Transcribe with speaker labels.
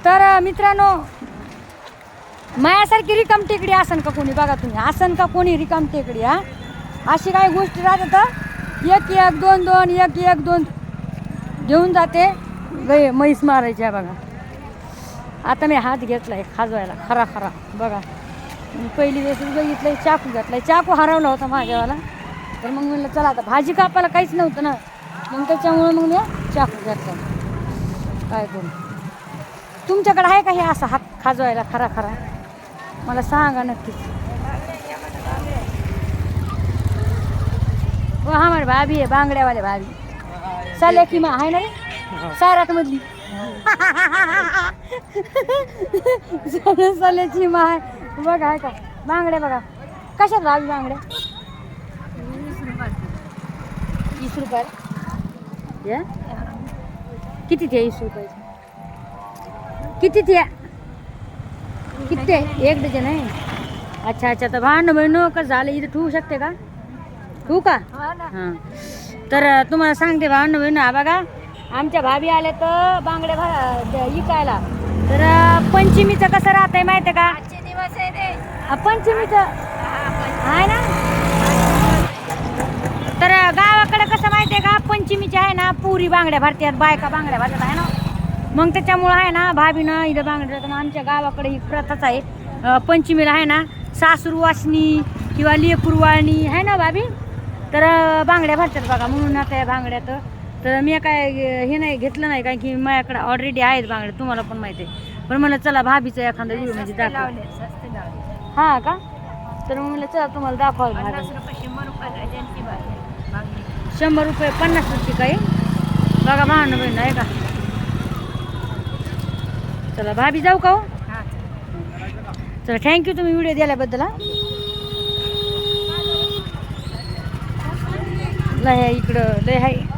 Speaker 1: तर मित्रांनो, मायासारखी रिकाम टेकडी असन का कोणी? बघा तुम्ही, असन का कोणी रिकाम टेकडी? हा, अशी काही गोष्टी राहतात, एक एक दोन दोन, एक एक दोन घेऊन जाते गे म्हैस मारायच्या. बघा आता मी हात घेतलाय खाजवायला खरा खरा. बघा मी पहिली वेळेस बघितलंय, चाकू घेतलाय, चाकू हरवला होता माझ्यावाला. तर मग म्हणलं चला आता भाजी कापायला काहीच नव्हतं ना, मग त्याच्यामुळे मग मी चाकू घेतला. काय करू? तुमच्याकडे आहे का हे असं हात खाजवायला खरा खरा? मला सांगा नक्कीच. हो हमारे भाभी आहे, बांगड्यावाले भाभी. चालल्या की मग आहे ना रे सारात मधली चालल्याची मा आहे. बघा आहे का बांगड्या? बघा कशात भाभी बांगड्या? 20 रुपये. या किती ते 20 रुपयाचे? किती ते? किती? एक डझन आहे. अच्छा अच्छा. तर भांड बहिणं कसं झालं, इथे ठेवू शकते का? ठेवू का? हां. तर तुम्हाला सांगते भांड बहिणं, हा बघा आमच्या भाभी आल्या तर बांगड्या विकायला. तर पंचमीचं कसं राहतंय माहिती आहे का? पंचमीचं आहे ना. तर गावाकडे कसं माहिती आहे का, पंचमीचे आहे ना पुरी बांगड्या भरतात, बायका बांगड्या भरतात आहे ना. मग त्याच्यामुळं आहे ना भाभीनं इथं बांगड्या जातात. आमच्या गावाकडे ही प्रथाच आहे, पंचमीला आहे ना सासरू वासनी किंवा लेकरू वाळणी आहे ना भाभी, तर बांगड्या भरतात बघा. म्हणून आता या बांगड्यात तर मी काय हे नाही घेतलं नाही, कारण की माझ्याकडे ऑलरेडी आहेत बांगड्या, तुम्हाला पण माहिती आहे. पण मला चला भाभीचं एखादा व्हिडिओ म्हणजे दाखव. हां का? तर मग मला चला तुम्हाला दाखवायला. 100 रुपये 50 रुपये काही बघा भांडण बहिण आहे का. चला भाभी जाऊ का हो? चला थँक्यू तुम्ही व्हिडिओ दिल्याबद्दल. लय इकडं लय आहे.